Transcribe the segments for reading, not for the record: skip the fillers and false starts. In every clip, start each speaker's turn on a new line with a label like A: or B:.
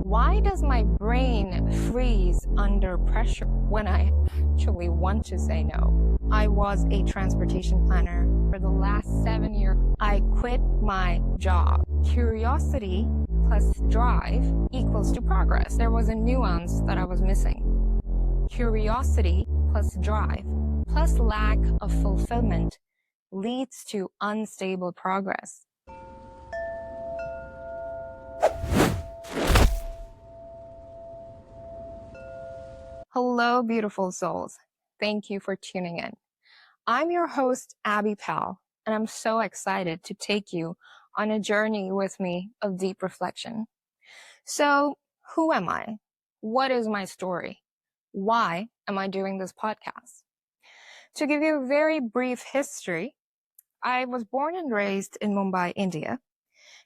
A: Why does my brain freeze under pressure when I actually want to say no? I was a transportation planner for the last 7 years. I quit my job. Curiosity plus drive equals to progress. There was a nuance that I was missing. Curiosity plus drive plus lack of fulfillment leads to unstable progress. Hello, beautiful souls. Thank you for tuning in. I'm your host, Abby Powell, and I'm so excited to take you on a journey with me of deep reflection. So, who am I? What is my story? Why am I doing this podcast? To give you a very brief history, I was born and raised in Mumbai, India,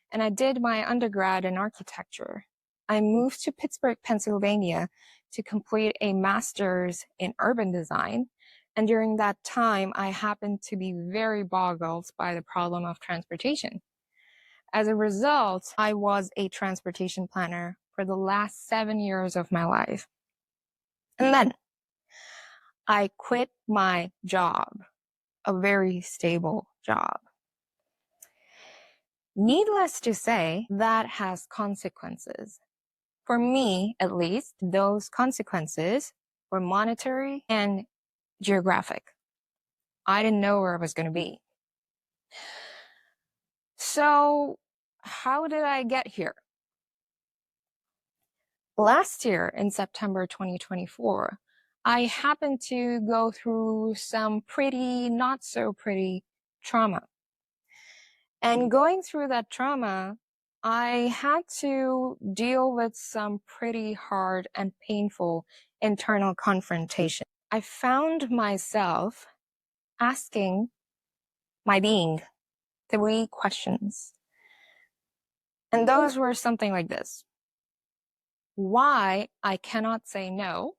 A: and I did my undergrad in architecture. I moved to Pittsburgh, Pennsylvania to complete a master's in urban design. And during that time, I happened to be very boggled by the problem of transportation. As a result, I was a transportation planner for the last 7 years of my life. And then I quit my job, a very stable job. Needless to say, that has consequences. For me, at least, those consequences were monetary and geographic. I didn't know where I was going to be. So, how did I get here? Last year, in September 2024, I happened to go through some pretty, not so pretty trauma. And going through that trauma, I had to deal with some pretty hard and painful internal confrontation. I found myself asking my being 3 questions. And those were something like this. Why I cannot say no?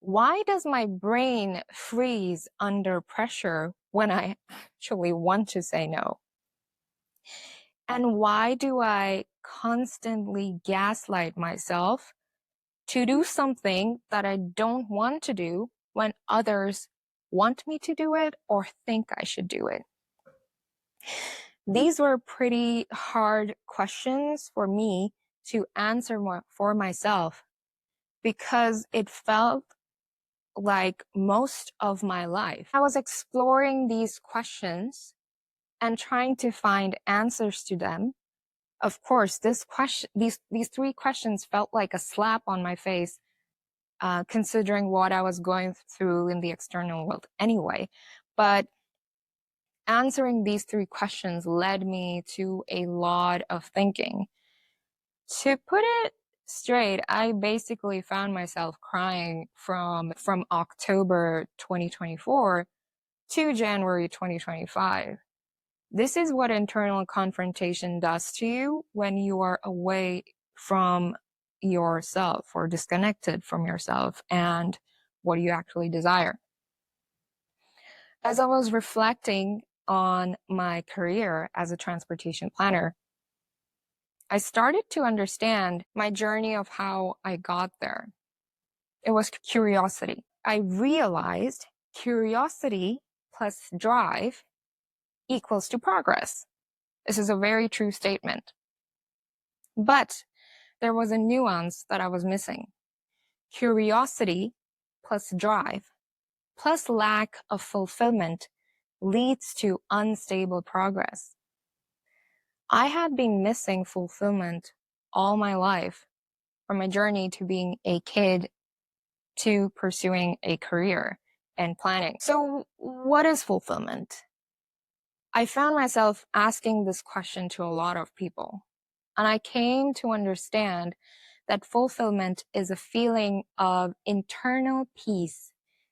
A: Why does my brain freeze under pressure when I actually want to say no? And why do I constantly gaslight myself to do something that I don't want to do when others want me to do it or think I should do it? These were pretty hard questions for me to answer for myself because it felt like most of my life I was exploring these questions and trying to find answers to them. Of course, these 3 questions felt like a slap on my face, considering what I was going through in the external world anyway. But answering these 3 questions led me to a lot of thinking. To put it straight, I basically found myself crying from October 2024 to January 2025. This is what internal confrontation does to you when you are away from yourself or disconnected from yourself and what you actually desire. As I was reflecting on my career as a transportation planner, I started to understand my journey of how I got there. It was curiosity. I realized curiosity plus drive equals to progress. This is a very true statement. But there was a nuance that I was missing. Curiosity plus drive plus lack of fulfillment leads to unstable progress. I had been missing fulfillment all my life, from my journey to being a kid to pursuing a career and planning. So what is fulfillment? I found myself asking this question to a lot of people, and I came to understand that fulfillment is a feeling of internal peace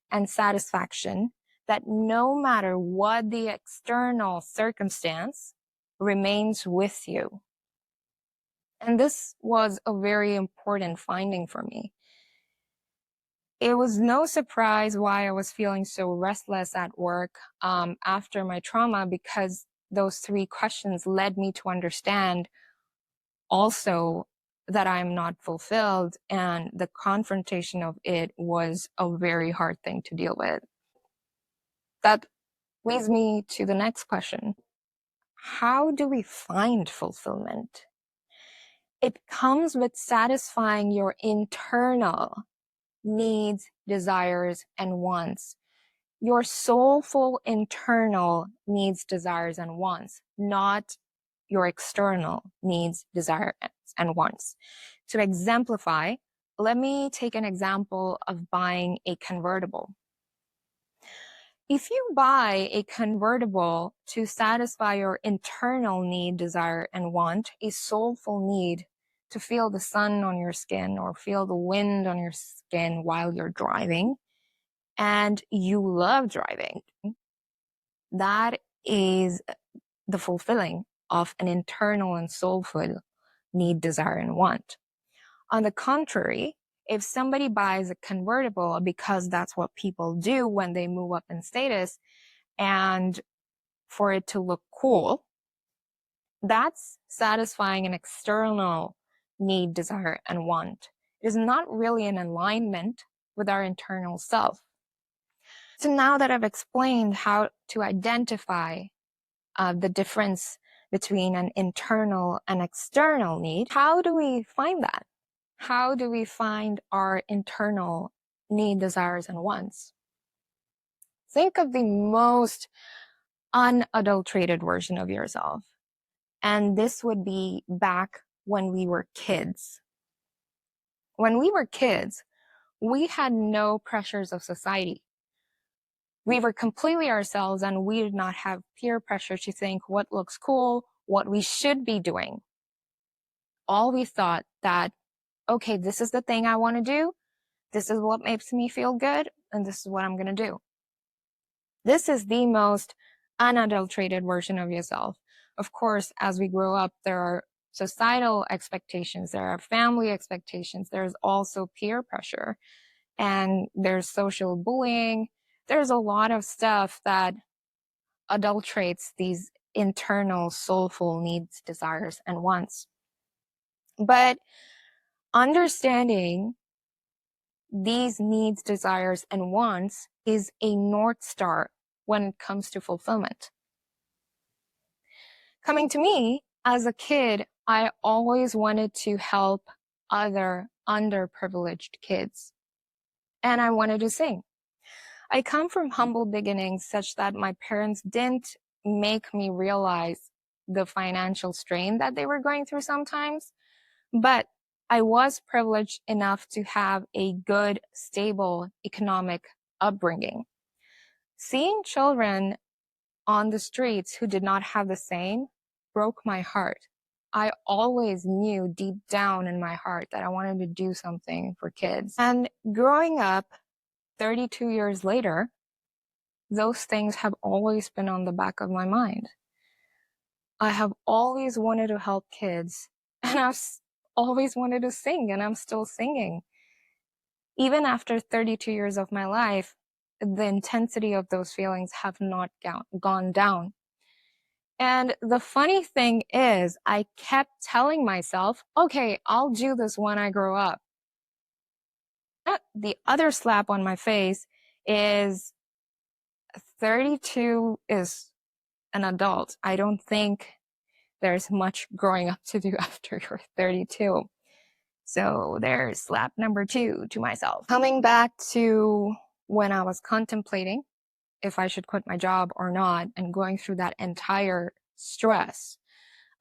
A: and satisfaction that no matter what the external circumstance remains with you. And this was a very important finding for me. It was no surprise why I was feeling so restless at work after my trauma, because those 3 questions led me to understand also that I'm not fulfilled, and the confrontation of it was a very hard thing to deal with. That leads me to the next question. How do we find fulfillment? It comes with satisfying your internal needs, desires, and wants. Your soulful internal needs, desires, and wants, not your external needs, desires, and wants. To exemplify, let me take an example of buying a convertible. If you buy a convertible to satisfy your internal need, desire, and want, a soulful need to feel the sun on your skin or feel the wind on your skin while you're driving, and you love driving, that is the fulfilling of an internal and soulful need, desire, and want. On the contrary, if somebody buys a convertible because that's what people do when they move up in status and for it to look cool, that's satisfying an external need, desire, and want. It is not really in alignment with our internal self. So now that I've explained how to identify the difference between an internal and external need, how do we find that? How do we find our internal need, desires, and wants? Think of the most unadulterated version of yourself. And this would be back when we were kids. When we were kids, we had no pressures of society. We were completely ourselves, and we did not have peer pressure to think what looks cool, what we should be doing. All we thought that, okay, this is the thing I want to do. This is what makes me feel good, and this is what I'm going to do. This is the most unadulterated version of yourself. Of course, as we grow up, there are societal expectations, there are family expectations, there's also peer pressure, and there's social bullying. There's a lot of stuff that adulterates these internal soulful needs, desires, and wants. But understanding these needs, desires, and wants is a North Star when it comes to fulfillment. Coming to me, as a kid, I always wanted to help other underprivileged kids, and I wanted to sing. I come from humble beginnings such that my parents didn't make me realize the financial strain that they were going through sometimes, but I was privileged enough to have a good, stable economic upbringing. Seeing children on the streets who did not have the same broke my heart. I always knew deep down in my heart that I wanted to do something for kids. And growing up 32 years later, those things have always been on the back of my mind. I have always wanted to help kids, and I've always wanted to sing, and I'm still singing. Even after 32 years of my life, the intensity of those feelings have not gone down. And the funny thing is, I kept telling myself, okay, I'll do this when I grow up. The other slap on my face is 32 is an adult. I don't think there's much growing up to do after you're 32. So there's slap number 2 to myself. Coming back to when I was contemplating if I should quit my job or not, and going through that entire stress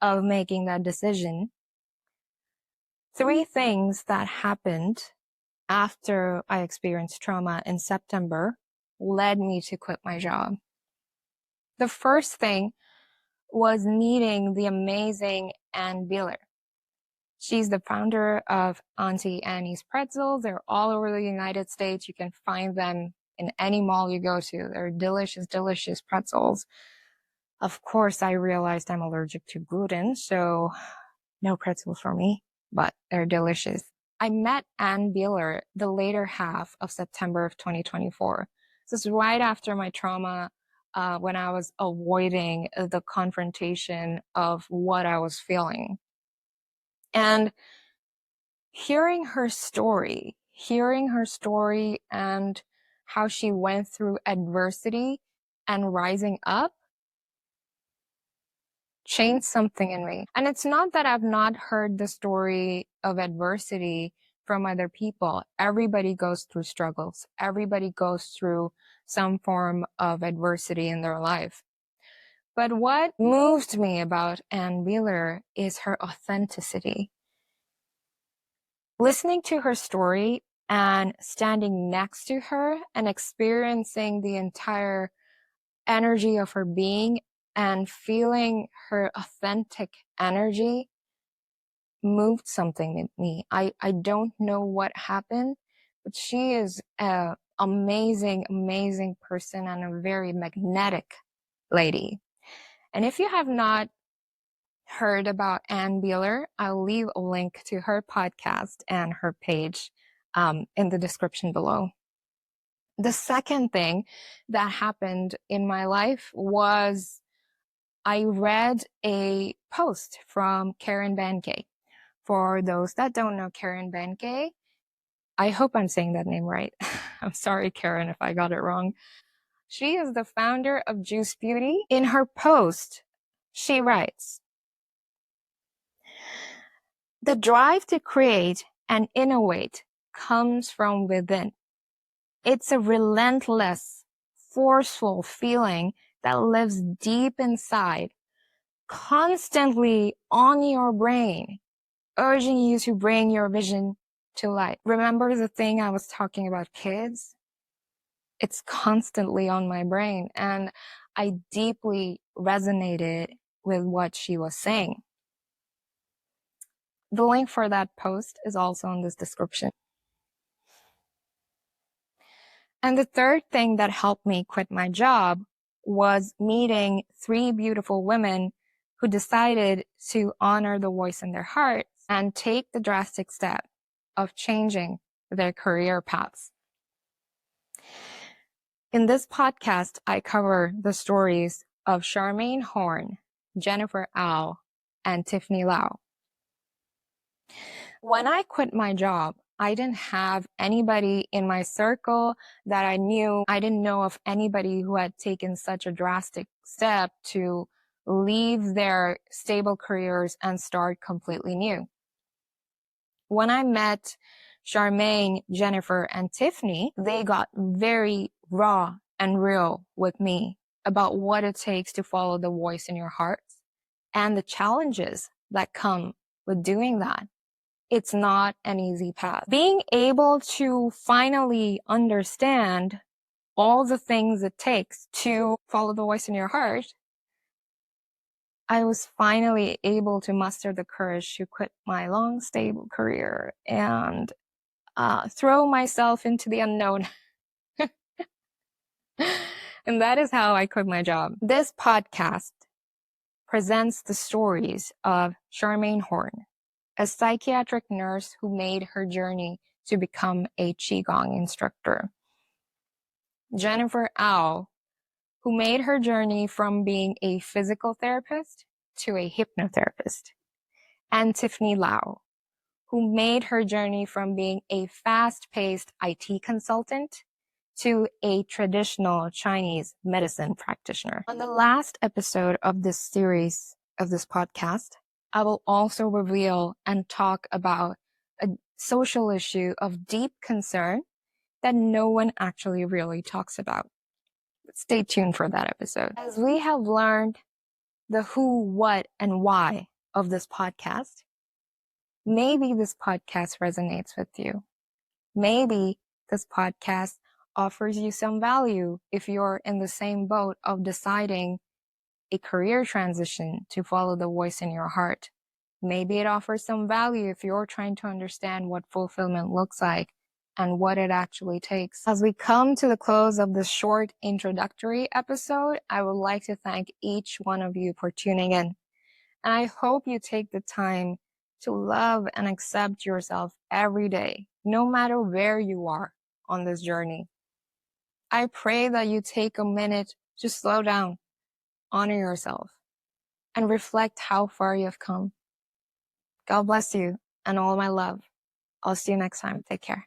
A: of making that decision, 3 things that happened after I experienced trauma in September led me to quit my job. The first thing was meeting the amazing Ann Beeler. She's the founder of Auntie Annie's Pretzels. They're all over the United States. You can find them in any mall you go to. They're delicious, delicious pretzels. Of course, I realized I'm allergic to gluten, so no pretzels for me, but they're delicious. I met Ann Beeler the later half of September of 2024. This is right after my trauma, when I was avoiding the confrontation of what I was feeling. And hearing her story and how she went through adversity and rising up changed something in me. And it's not that I've not heard the story of adversity from other people. Everybody goes through struggles. Everybody goes through some form of adversity in their life. But what moved me about Ann Wheeler is her authenticity. Listening to her story and standing next to her and experiencing the entire energy of her being and feeling her authentic energy moved something in me. I don't know what happened, but she is an amazing, amazing person and a very magnetic lady. And if you have not heard about Ann Wheeler, I'll leave a link to her podcast and her page in the description below. The second thing that happened in my life was I read a post from Karen Behenke. For those that don't know Karen Behenke, I hope I'm saying that name right. I'm sorry, Karen, if I got it wrong. She is the founder of Juice Beauty. In her post, she writes, "The drive to create and innovate comes from within. It's a relentless, forceful feeling that lives deep inside, constantly on your brain, urging you to bring your vision to life." Remember the thing I was talking about kids? It's constantly on my brain, and I deeply resonated with what she was saying. The link for that post is also in this description. And the third thing that helped me quit my job was meeting 3 beautiful women who decided to honor the voice in their hearts and take the drastic step of changing their career paths. In this podcast, I cover the stories of Charmaine Horn, Jennifer Au, and Tiffany Lau. When I quit my job, I didn't have anybody in my circle that I knew. I didn't know of anybody who had taken such a drastic step to leave their stable careers and start completely new. When I met Charmaine, Jennifer, and Tiffany, they got very raw and real with me about what it takes to follow the voice in your heart and the challenges that come with doing that. It's not an easy path. Being able to finally understand all the things it takes to follow the voice in your heart, I was finally able to muster the courage to quit my long, stable career and throw myself into the unknown. And that is how I quit my job. This podcast presents the stories of Charmaine Horn, a psychiatric nurse who made her journey to become a Qigong instructor. Jennifer Au, who made her journey from being a physical therapist to a hypnotherapist. And Tiffany Lau, who made her journey from being a fast-paced IT consultant to a traditional Chinese medicine practitioner. On the last episode of this series of this podcast, I will also reveal and talk about a social issue of deep concern that no one actually really talks about. Stay tuned for that episode. As we have learned the who, what, and why of this podcast, maybe this podcast resonates with you. Maybe this podcast offers you some value if you're in the same boat of deciding a career transition to follow the voice in your heart. Maybe it offers some value if you're trying to understand what fulfillment looks like and what it actually takes. As we come to the close of this short introductory episode, I would like to thank each one of you for tuning in. And I hope you take the time to love and accept yourself every day, no matter where you are on this journey. I pray that you take a minute to slow down, honor yourself, and reflect how far you have come. God bless you and all my love. I'll see you next time. Take care.